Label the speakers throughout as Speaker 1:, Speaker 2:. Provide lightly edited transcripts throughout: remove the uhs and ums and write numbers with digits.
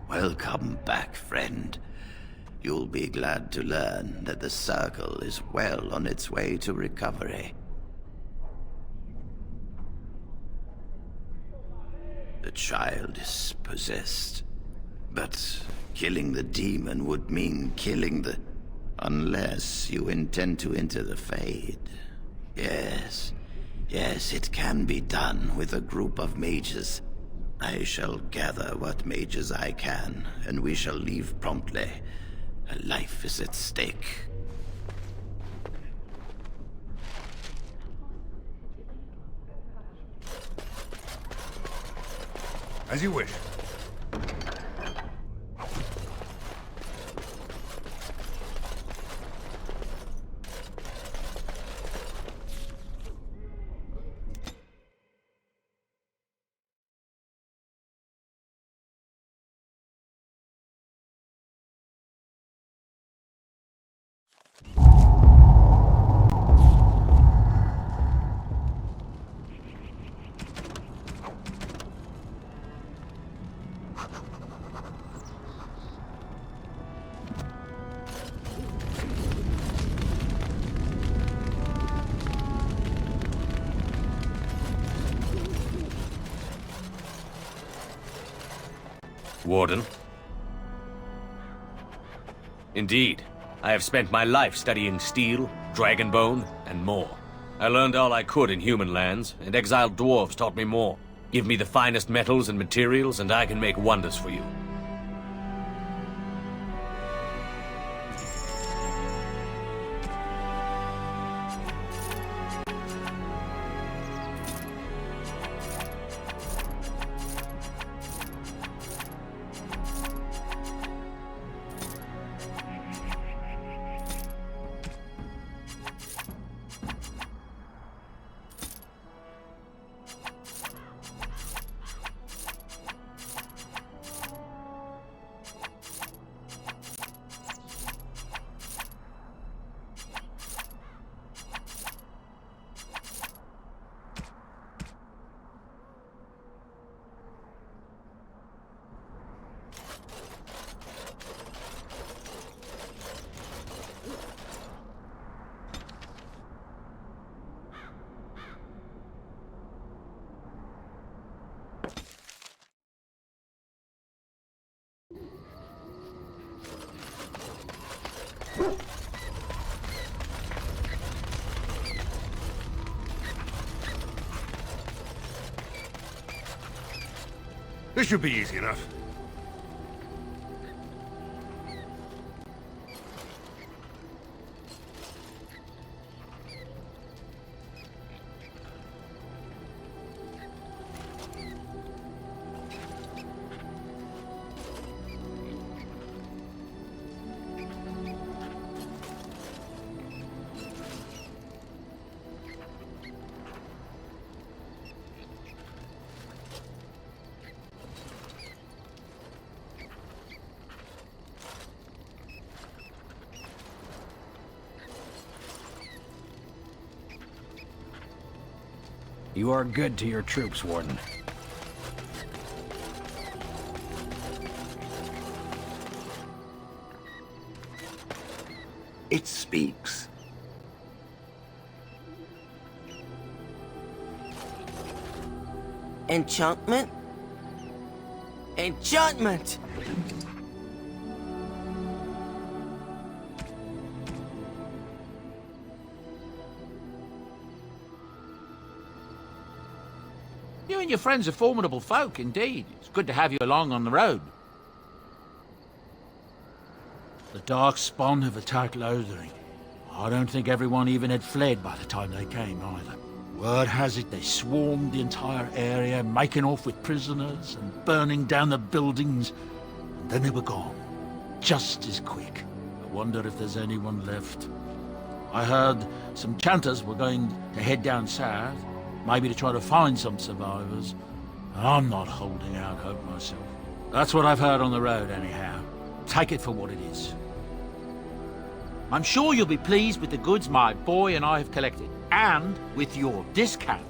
Speaker 1: Welcome back, friend. You'll be glad to learn that the Circle is well on its way to recovery. The child is possessed, but killing the demon would mean killing the... Unless you intend to enter the Fade. Yes, it can be done with a group of mages. I shall gather what mages I can, and we shall leave promptly. A life is at stake.
Speaker 2: As you wish.
Speaker 3: Warden? Indeed. I have spent my life studying steel, dragonbone, and more. I learned all I could in human lands, and exiled dwarves taught me more. Give me the finest metals and materials, and I can make wonders for you.
Speaker 2: This should be easy enough.
Speaker 4: You are good to your troops, Warden.
Speaker 1: It speaks.
Speaker 5: Enchantment? Enchantment!
Speaker 6: You and your friends are formidable folk, indeed. It's good to have you along on the road. The Darkspawn have attacked Lothering. I don't think everyone even had fled by the time they came, either. Word has it they swarmed the entire area, making off with prisoners and burning down the buildings. And then they were gone. Just as quick. I wonder if there's anyone left. I heard some chanters were going to head down south, maybe to try to find some survivors. I'm not holding out hope myself. That's what I've heard on the road, anyhow. Take it for what it is. I'm sure you'll be pleased with the goods my boy and I have collected, and with your discount.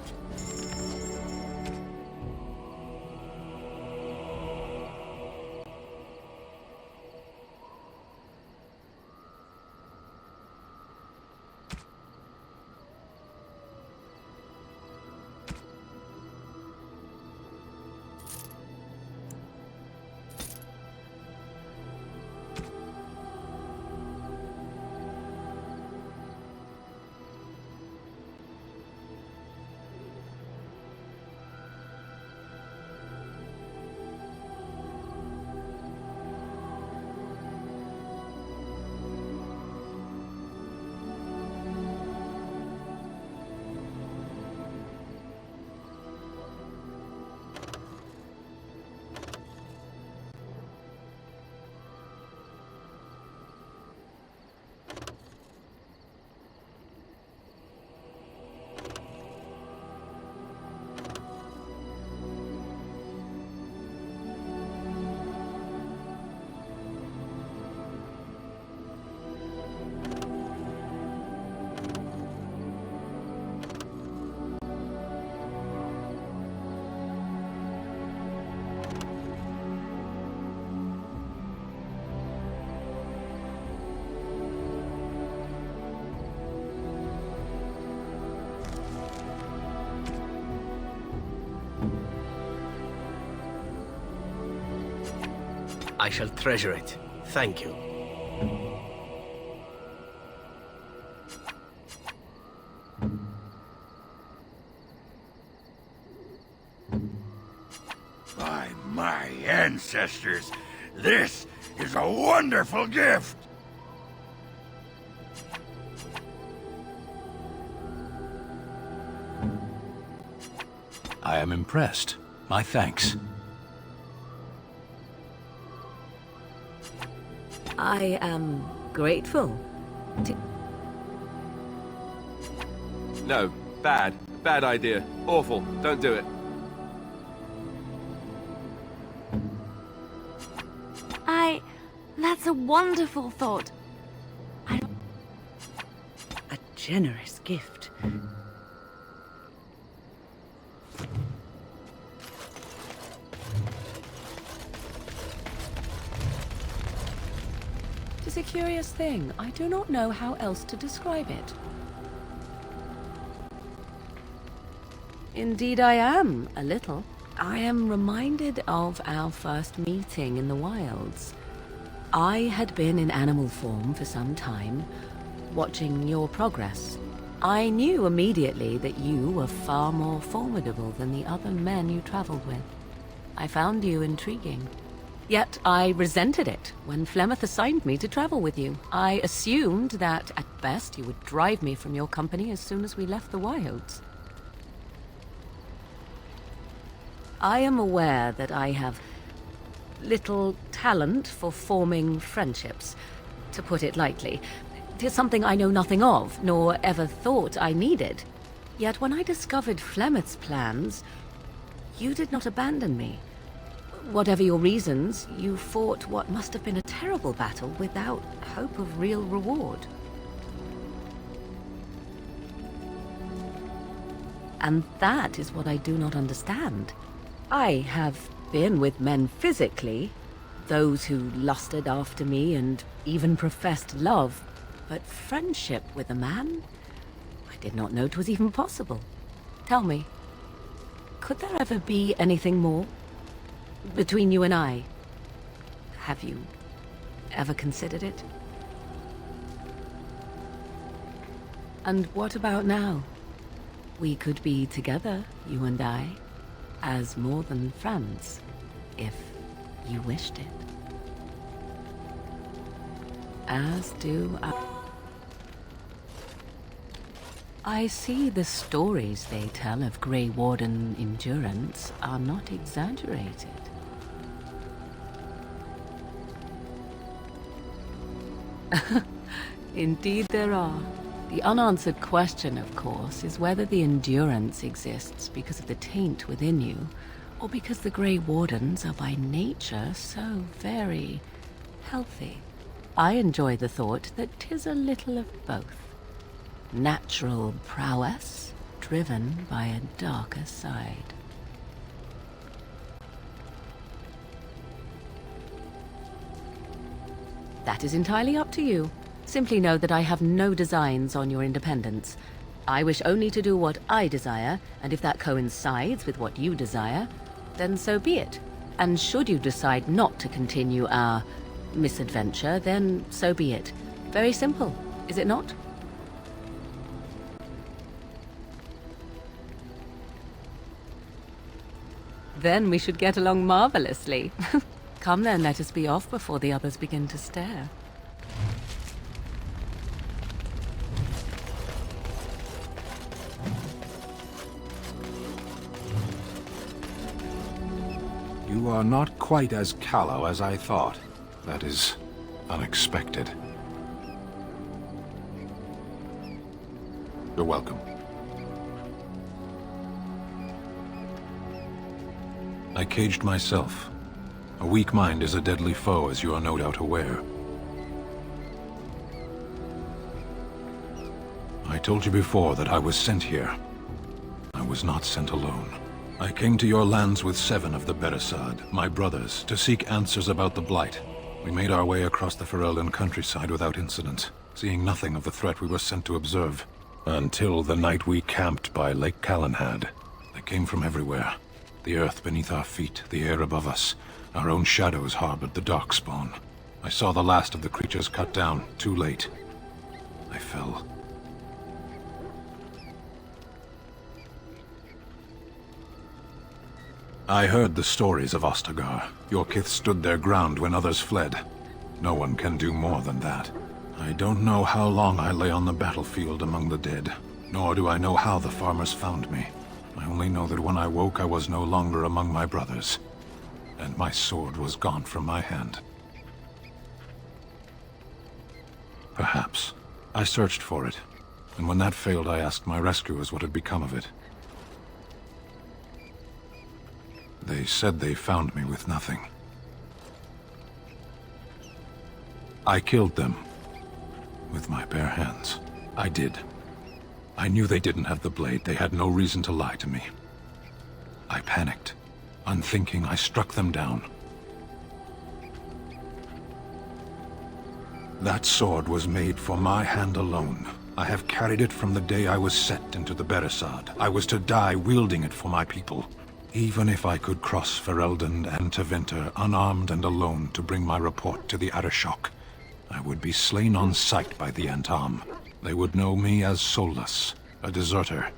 Speaker 5: I shall treasure it. Thank you.
Speaker 2: By my ancestors, this is a wonderful gift!
Speaker 4: I am impressed. My thanks.
Speaker 7: I am grateful to...
Speaker 8: No, bad. Bad idea. Awful. Don't do it.
Speaker 7: That's a wonderful thought. A generous gift.
Speaker 9: It is a curious thing. I do not know how else to describe it. Indeed I am, a little. I am reminded of our first meeting in the wilds. I had been in animal form for some time, watching your progress. I knew immediately that you were far more formidable than the other men you traveled with. I found you intriguing. Yet I resented it when Flemeth assigned me to travel with you. I assumed that, at best, you would drive me from your company as soon as we left the wilds. I am aware that I have little talent for forming friendships, to put it lightly. It is something I know nothing of, nor ever thought I needed. Yet when I discovered Flemeth's plans, you did not abandon me. Whatever your reasons, you fought what must have been a terrible battle without hope of real reward. And that is what I do not understand. I have been with men physically, those who lusted after me and even professed love, but friendship with a man? I did not know it was even possible. Tell me, could there ever be anything more? Between you and I, have you ever considered it? And what about now? We could be together, you and I, as more than friends, if you wished it. As do I. I see the stories they tell of Grey Warden endurance are not exaggerated. Indeed there are. The unanswered question, of course, is whether the endurance exists because of the taint within you, or because the Grey Wardens are by nature so very healthy. I enjoy the thought that 'tis a little of both. Natural prowess, driven by a darker side. That is entirely up to you. Simply know that I have no designs on your independence. I wish only to do what I desire, and if that coincides with what you desire, then so be it. And should you decide not to continue our misadventure, then so be it. Very simple, is it not? Then we should get along marvelously. Come then, let us be off before the others begin to stare.
Speaker 4: You are not quite as callow as I thought. That is unexpected. You're welcome. I caged myself. A weak mind is a deadly foe, as you are no doubt aware. I told you before that I was sent here. I was not sent alone. I came to your lands with 7 of the Beresad, my brothers, to seek answers about the Blight. We made our way across the Ferelden countryside without incident, seeing nothing of the threat we were sent to observe. Until the night we camped by Lake Calenhad. They came from everywhere. The earth beneath our feet, the air above us. Our own shadows harbored the Darkspawn. I saw the last of the creatures cut down, too late. I fell. I heard the stories of Ostagar. Your kith stood their ground when others fled. No one can do more than that. I don't know how long I lay on the battlefield among the dead, nor do I know how the farmers found me. I only know that when I woke I was no longer among my brothers, and my sword was gone from my hand. Perhaps. I searched for it, and when that failed I asked my rescuers what had become of it. They said they found me with nothing. I killed them. With my bare hands. I did. I knew they didn't have the blade. They had no reason to lie to me. I panicked. Unthinking, I struck them down. That sword was made for my hand alone. I have carried it from the day I was set into the Beresad. I was to die wielding it for my people. Even if I could cross Ferelden and Tevinter unarmed and alone to bring my report to the Arishok, I would be slain on sight by the Antam. They would know me as soulless, a deserter.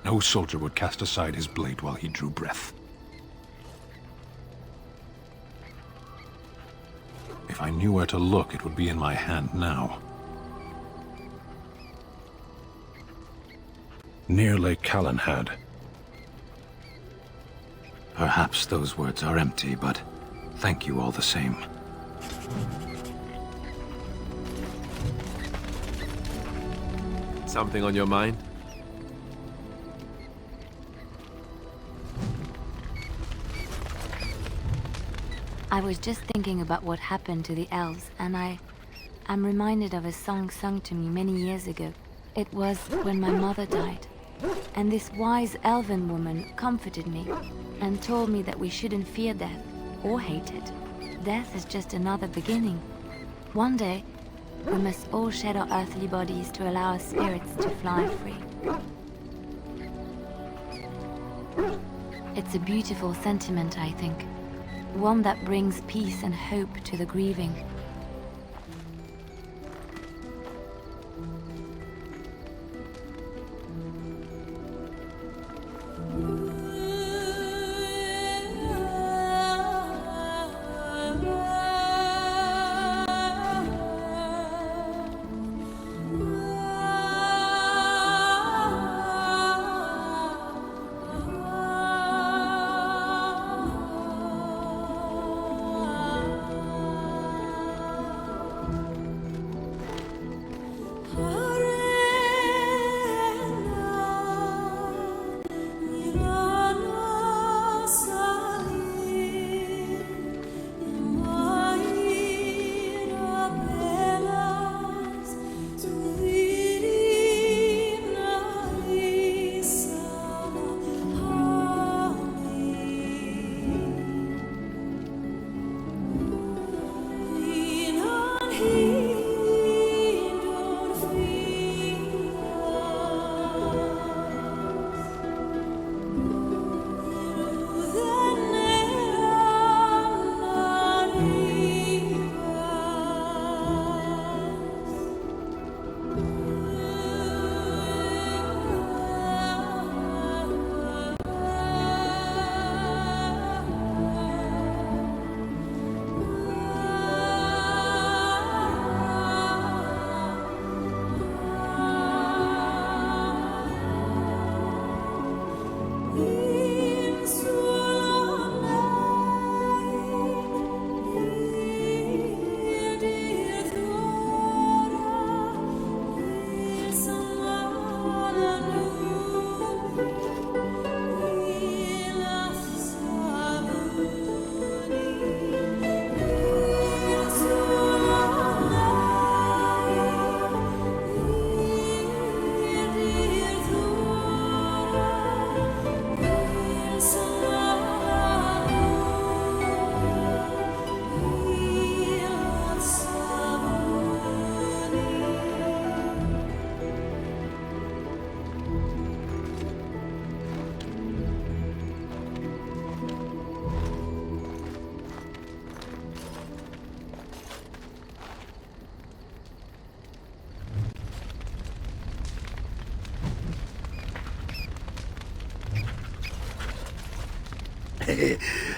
Speaker 4: No soldier would cast aside his blade while he drew breath. If I knew where to look, it would be in my hand now. Near Lake Calenhad. Perhaps those words are empty, but thank you all the same.
Speaker 8: Something on your mind?
Speaker 10: I was just thinking about what happened to the elves, and I'm reminded of a song sung to me many years ago. It was when my mother died, and this wise elven woman comforted me and told me that we shouldn't fear death or hate it. Death is just another beginning. One day, we must all shed our earthly bodies to allow our spirits to fly free. It's a beautiful sentiment, I think. One that brings peace and hope to the grieving.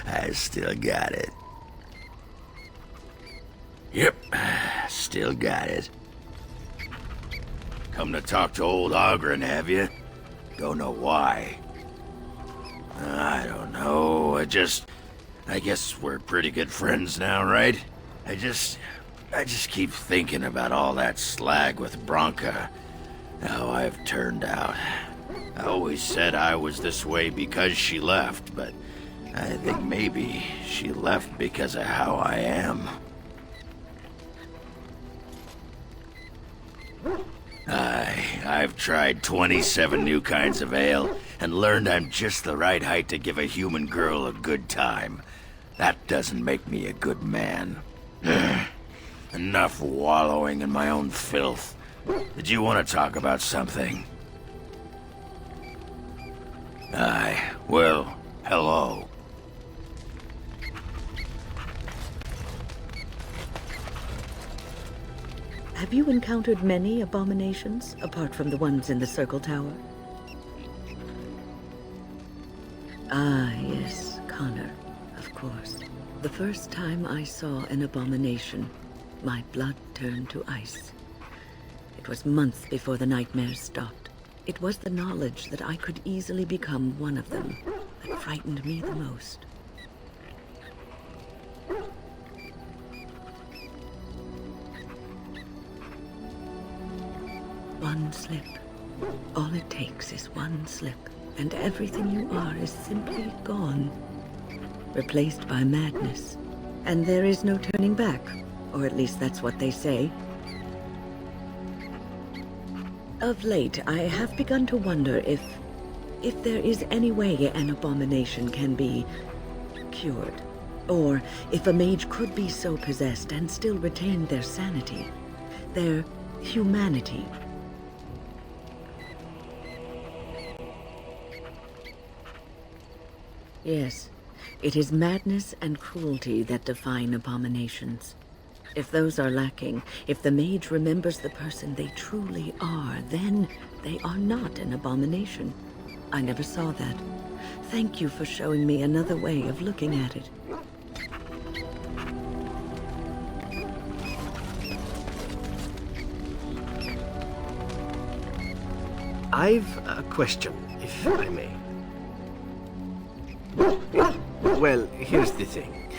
Speaker 1: I still got it. Yep, still got it. Come to talk to old Ogren, have you? Don't know why. I don't know, I guess we're pretty good friends now, right? I just keep thinking about all that slag with Bronca. How I've turned out. I always said I was this way because she left, but I think maybe she left because of how I am. I've tried 27 new kinds of ale and learned I'm just the right height to give a human girl a good time. That doesn't make me a good man. Enough wallowing in my own filth. Did you want to talk about something? Well, hello.
Speaker 7: Have you encountered many abominations, apart from the ones in the Circle Tower? Ah, yes, Connor, of course. The first time I saw an abomination, my blood turned to ice. It was months before the nightmares stopped. It was the knowledge that I could easily become one of them that frightened me the most. One slip. All it takes is one slip, and everything you are is simply gone. Replaced by madness. And there is no turning back, or at least that's what they say. Of late, I have begun to wonder if there is any way an abomination can be cured. Or if a mage could be so possessed and still retain their sanity, their humanity. Yes, It is madness and cruelty that define abominations. If those are lacking, if the mage remembers the person they truly are, then they are not an abomination. I never saw that. Thank you for showing me another way of looking at it.
Speaker 5: I've a question, if I may. Well, here's the thing.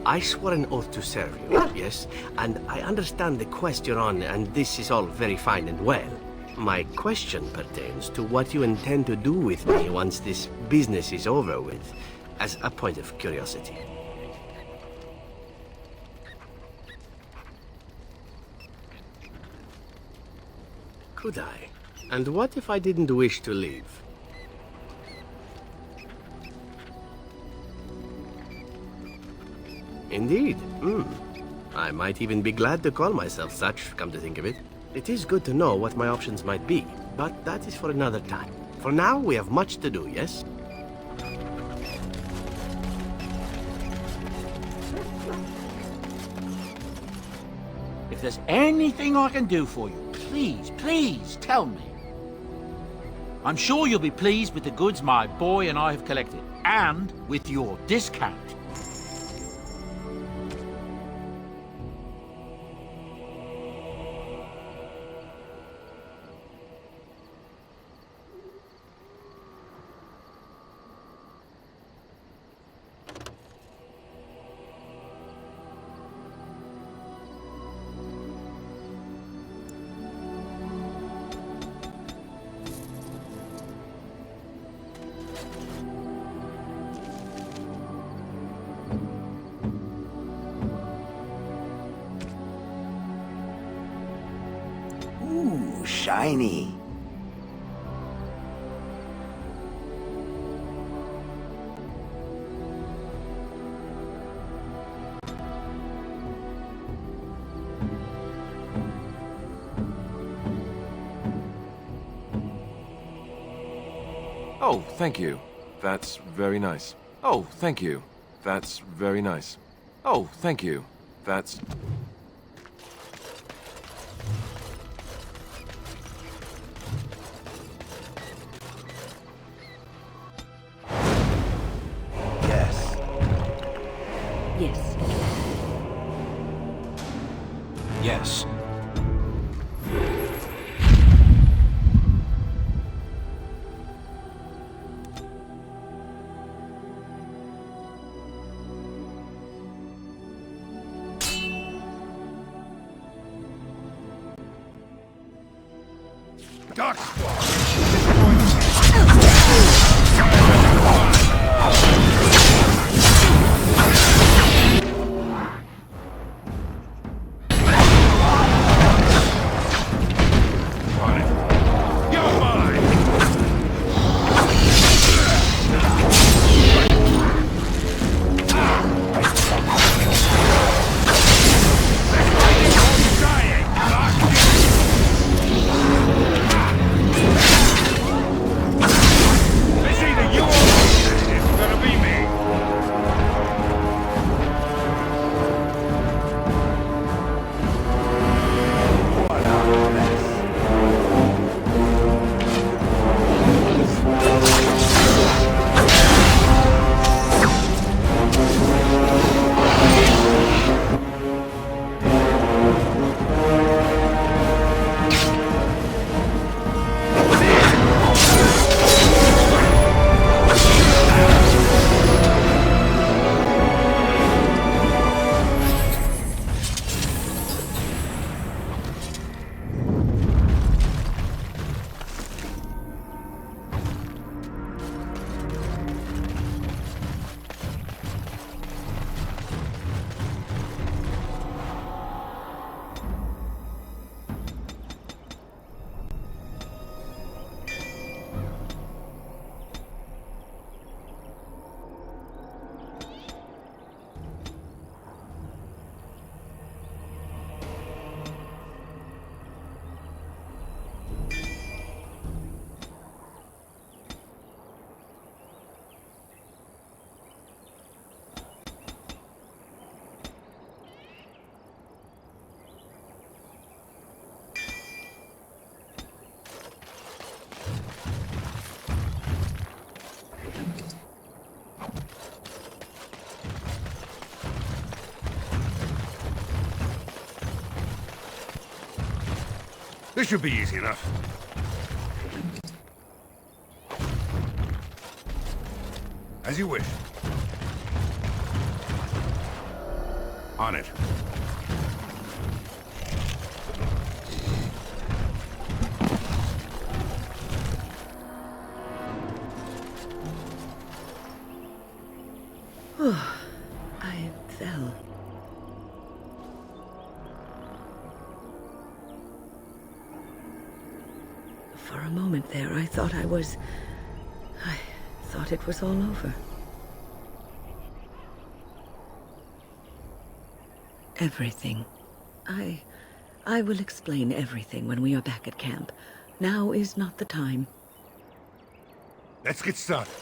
Speaker 5: I swore an oath to serve you, yes? And I understand the quest you're on, and this is all very fine and well. My question pertains to what you intend to do with me once this business is over with, as a point of curiosity. Could I? And what if I didn't wish to leave? Indeed. I might even be glad to call myself such, come to think of it. It is good to know what my options might be, but that is for another time. For now, we have much to do, yes?
Speaker 6: If there's anything I can do for you, please tell me. I'm sure you'll be pleased with the goods my boy and I have collected, and with your discount.
Speaker 1: Ooh, shiny.
Speaker 8: Oh, thank you. That's very nice. Oh, thank you. That's very nice. Oh, thank you. That's...
Speaker 1: Yes.
Speaker 7: Yes.
Speaker 6: Yes.
Speaker 2: Duck Squad! This should be easy enough. As you wish. On it.
Speaker 7: I fell. For a moment there, I thought I thought it was all over. Everything. I will explain everything when we are back at camp. Now is not the time.
Speaker 2: Let's get started.